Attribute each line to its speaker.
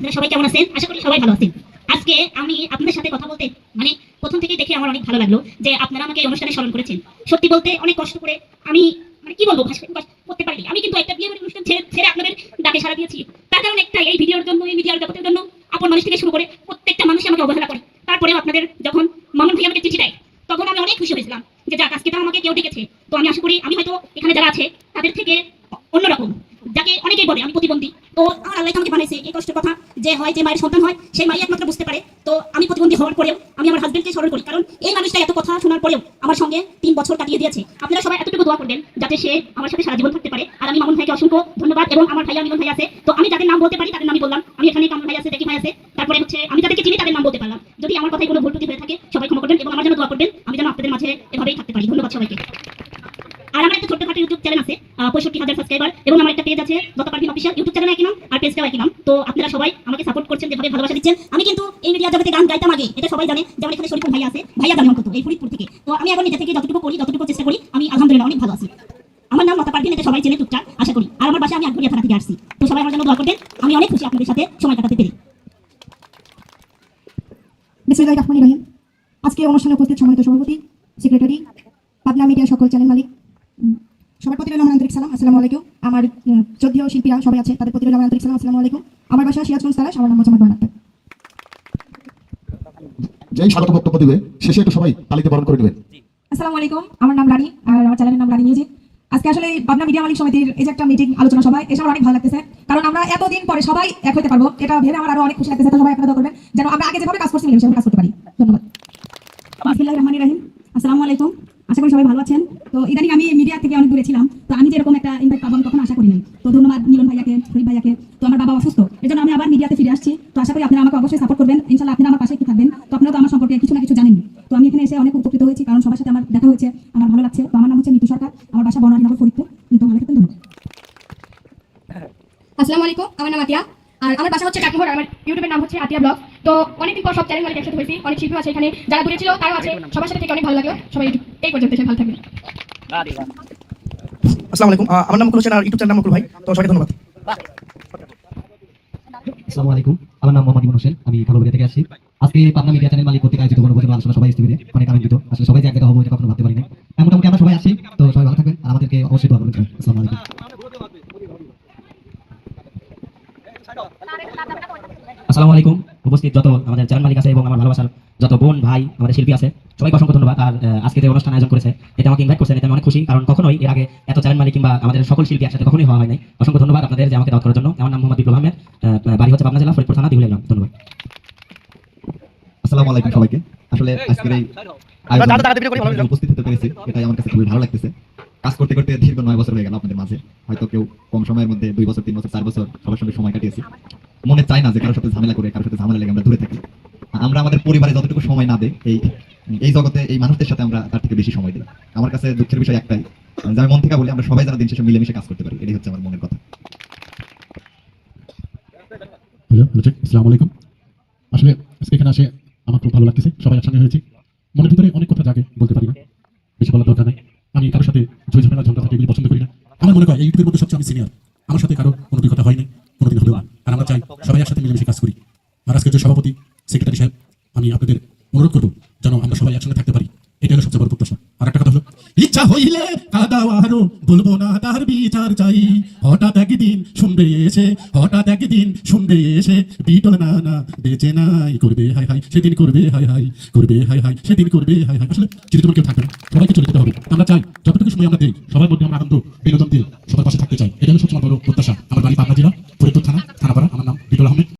Speaker 1: আপনারা সবাই কেমন আছেন? আশা করি সবাই ভালো আছেন। আজকে আমি আপনাদের সাথে কথা বলতে মানে প্রথম থেকেই দেখে আমার অনেক ভালো লাগলো যে আপনারা আমাকে এই অনুষ্ঠানে স্মরণ করেছেন। সত্যি বলতে অনেক কষ্ট করে আমি মানে কি বলবো ভাষা প্রকাশ করতে পারিনি। আমি কিন্তু একটা বিয়ে বাড়ির অনুষ্ঠান ছেড়ে আপনাদের ডাকে সাড়া দিয়েছি। তার কারণ একটাই, এই ভিডিওর জন্য, এই মিডিয়ার জগতের জন্য আপন মানুষ থেকে শুরু করে প্রত্যেকটা মানুষই আমাকে অবহেলা করে। তারপরেও আপনাদের যখন মামুন ভাই আমাকে চিঠি দেয় তখন আমি অনেক খুশি হয়েছিলাম যে যাক আজকে তো আমাকে কেউ ডেকেছে। তো আমি আশা করি আমি হয়তো এখানে যারা আছে তাদের থেকে অন্যরকম, যাকে অনেকেই বলে আমি প্রতিবন্ধী। তো আমার আল্লাহ আমাকে বানাইছে এই কষ্টের কথা, যে হয় যে মায়ের সন্তান হয় সেই মাই একমাত্র বুঝতে পারে। তো আমি প্রতিবন্ধী হওয়ার পরেও আমি আমার হাজবেন্ডকে স্মরণ করি, কারণ এই মানুষটা এত কথা শোনার পরেও আমার সঙ্গে 3 বছর কাটিয়ে দিয়েছে। আপনারা সবাই এতটুকু দোয়া করবেন যাতে সে আমার সাথে সারা জীবন থাকতে পারে। আর আমি মামুন ভাইকে অসংখ্য ধন্যবাদ, এবং আমার ভাইয়া মিলন ভাই আছে, তো আমি যাদের নাম বলতে পারি তাদের নামই বললাম। আমি এখানে কামরুল ভাই আছে, দেখি ভাই আছে, তারপরে হচ্ছে আমি যাদেরকে চিনি তাদের নাম বলতে পারলাম। যদি আমার কথায় কোনো ভুল ত্রুটি হয়ে থাকে সবাই ক্ষমা করবেন এবং আমার জন্য দোয়া করবেন, আমি যেন আপনাদের মাঝে এভাবেই থাকতে পারি। ধন্যবাদ সবাইকে। আর আমার একটা ছোট্টখাটো ইউটিউব চ্যানেল আছে, 65,000 সাবস্ক্রাইবার, এবং আমার একটা পেজ আছে দত্তপারভিন অফিশিয়াল। ইউটিউব চ্যানেল একই নাম আর পেজটাও একই নাম। তো আপনারা সবাই আমাকে সাপোর্ট করছেন, যেভাবে ভালোবাসা দিচ্ছেন। আমি কিন্তু এই মিডিয়া জগতে গান গাইতাম আগে, এটা সবাই জানে। যেমন এখানে শরীফুল ভাইয়া আছে, ভাইয়া জানে অন্তত এই ফরিদপুর থেকে। তো আমি এখন নিজে থেকে যতটুকু করি, যতটুকু চেষ্টা করি, আমি আলহামদুলিল্লাহ অনেক ভালো আছি। আমার নাম দত্তপারভিন, এটা সবাই চেনে টুকটাক আশা করি। আর আমার বাসা আমি আটঘরিয়া থানা থেকে আসছি। তো সবাই আমার জন্য দোয়া করবেন, আমি অনেক খুশি আপনাদের সাথে সময় কাটাতে পেরে।
Speaker 2: বিসমিল্লাহির রহমানির রহিম। আজকে অনুষ্ঠানে উপস্থিত সম্মানিত সভাপতি, সেক্রেটারি, পাবনা মিডিয়া সকল চ্যানেল মালিক, সবার প্রতি রইল আমার আন্তরিক সালাম, আসসালামু আলাইকুম। আমার শ্রদ্ধেয় শিল্পীরা সবাই আছে, তাদের প্রতি রইল আমার আন্তরিক সালাম, আসসালামু আলাইকুম। আমার বাসা সিরাজগঞ্জ তালাশ, আমার নাম মোহাম্মদ বর্ণাত্তা।
Speaker 3: যেই স্বাগত বক্তব্য দিবে শেষে একটু সবাই তালিতে বরণ করে নেবেন।
Speaker 2: আসসালামু আলাইকুম, আমার নাম রানী আর আমার চ্যানেলের নাম রানী মিউজিক। আজকে আসলে পাবনা মিডিয়া মালিক সমিতির এই যে একটা মিটিং আলোচনা সবাই, এসে আমার অনেক ভালো লাগতেছে, কারণ আমরা এতদিন পরে সবাই এক হতে পারবো, এটা ভেবে আমার আরো অনেক খুশি লাগতেছে। তো সবাই আপনারা দোয়া করবেন যেন আমরা আগে যেভাবে কাজ করছি মিলেমিশে কাজ করতে পারি। ধন্যবাদ। বিসমিল্লাহির রহমানির রহিম। আসসালামু আলাইকুম, আশা করি সবাই ভালো আছেন। তো ইদানিং আমি মিডিয়া থেকে অনেক দূরে ছিলাম, তো আমি যেরকম একটা ইনভাইট পাবো আমি কখনো আশা করি নাই। তো ধন্যবাদ মিলন ভাইয়াকে, শরীফ ভাইয়াকে। তো আমার বাবা অসুস্থ, এই জন্য আমি আবার মিডিয়াতে ফিরে আসছি। তো আশা করি আপনারা আমাকে অবশ্যই সাপোর্ট করবেন, ইনশাআল্লাহ আপনারা আমার পাশে কি থাকবেন। তো আপনারা তো আমার সম্পর্কে কিছু না কিছু জানেন। তো আমি এখানে এসে অনেক উপকৃত হয়েছি, কারণ সবার সাথে আমার দেখা হয়েছে, আমার ভালো লাগছে। তো আমার নাম হচ্ছে নিতু সরকার, আমার বাসা বনানীনগর ফরিদপুর। তো ভালো থাকবেন, ধন্যবাদ।
Speaker 4: আসসালামু আলাইকুম, আমার নাম আতিয়া আর আমার বাসা হচ্ছে কাকিমোড়। আমার ইউটিউবের নাম হচ্ছে আতিয়া ব্লগ। তো অনেকদিন পর সব চ্যানেল মালিক একসাথে হয়েছি, অনেক শিল্পী আছে এখানে, যারা দূরে ছিল তারাও আছে, সবার সাথে থেকে অনেক ভালো লাগলো। সবাই এই পর্যন্ত এসে ভালো থাকবেন।
Speaker 5: আসসালামু আলাইকুম, আমার নাম মুকুল হোসেন আর ইউটিউব চ্যানেল নাম মুকুল ভাই। তো সবাইকে ধন্যবাদ।
Speaker 6: আসসালামু আলাইকুম, আমার নাম মোহাম্মদ ইমন হোসেন, আমি খাগড়াছড়ি থেকে আসছি। আজকে পাবনা মিডিয়া চ্যানেল মালিক কর্তৃক আয়োজিত বনভোজন আলোচনা সবাই স্থিরে অনেক আনন্দিত। আসলে সবাই যে এক জায়গা হবো এটা কখনো ভাবতে পারিনি। মোটামুটি আমরা সবাই আসছি, তো সবাই ভালো থাকবেন আর আমাদেরকে অবশ্যই দোয়া করবেন। আসসালামু আলাইকুম। আসসালামু আলাইকুম, উপস্থিত যত আমাদের চ্যানেল মালিক আছে এবং আমার ভালোবাসার যত বোন ভাই আমাদের শিল্পী আছে, সবাইকে অসংখ্য ধন্যবাদ। আর আজকে যে অনুষ্ঠান আয়োজন করেছে, এটা আমাকে ইনভাইট করছেন, এটা আমি অনেক খুশি, কারণ কখনোই এর আগে এত চ্যানেল মালিক কিংবা আমাদের সকল শিল্পী একসাথে কখনোই হওয়া হয় নাই। অসংখ্য ধন্যবাদ আপনাদের যে আমাকে দাওয়াত করার জন্য। আমার নাম মোহাম্মদ বিপ্লব আহমেদ, বাড়ি হচ্ছে পাবনা জেলা ফরিদপুর থানা দিহুলিয়া গ্রাম। ধন্যবাদ।
Speaker 7: আসসালামু আলাইকুম সবাইকে। আসলে আজকের এই আয়োজনে উপস্থিত হতে পেরেছি, এটাই আমার কাছে খুবই ভালো লাগতেছে। কাজ করতে করতে দীর্ঘ 9 বছর হয়ে গেল আপনাদের মাঝে। হয়তো কেউ কম সময়ের মধ্যে 2 বছর, 3 বছর, 4 বছর সবার সঙ্গে সময় কাটিয়েছি। মনে চায় না যে কারোর সাথে ঝামেলা করে, কারোর সাথে ঝামেলা লেগে আমরা দূরে থাকি। আমরা আমাদের পরিবারে যতটুকু সময় না দেই, এই জগতে এই মানুষদের সাথে আমরা তার থেকে বেশি সময় দিই। আমার কাছে দুঃখের বিষয় একটাই, যে আমি মন থেকে বলি আমরা সবাই যেন দিন শেষে মিলেমিশে কাজ করতে পারি, এটাই হচ্ছে আমার মনের কথা।
Speaker 3: হ্যালো, আসসালামু আলাইকুম। আসলে আজকে এখানে আসে আমার খুব ভালো লাগতেছে, সবাই একসঙ্গে হয়েছে। মনের ভিতরে অনেক কথা জাগে, বলতে পারি না, বেশি বলার দরকার নাই। আমি কারোর সাথে জয় ঝামেলা ঝগড়া থাকে এগুলি পছন্দ করি না। আমার মনে হয় এই ইউটিউবের মধ্যে সবচেয়ে আমি সিনিয়র, আমার সাথে কারো কোনো কথা হয় নাই, কোনোদিন হবেও না। আর আমরা চাই সবাই একসাথে মিলেমিশে কাজ করি। আর আজকের যে সভাপতি, সেক্রেটারি সাহেব, আমি আপনাদের অনুরোধ করবো যেন আমরা সবাই একসঙ্গে থাকতে পারি, এটা হলো সবচেয়ে বড় প্রত্যাশা। আর একটা কথা হলো, ইচ্ছা হইলে কাদাওয়ারও বলবো না তার বিচার চাই। হঠাৎ একদিন শুনবে এসে বিটল না না বেঁচে নাই, করবে হাই হাই সেদিন, করবে হাই হাই, করবে হাই হাই সেদিন, করবে হাই হাই। আসলে যদি তোমার কেউ থাকবে না, সবাইকে চলে যেতে হবে। আমরা চাই যতটুকু সময় আমরা দিই সবার মধ্যে আমরা আনন্দ বিনোদন দিয়ে সবার পাশে থাকতে চাই, এটা হলো সবচেয়ে বড় প্রত্যাশা। আমার বাড়ি পাবনা জেলা ফরিদপুর থানা, থানাপাড়া। আমার নাম বিটল আহমেদ।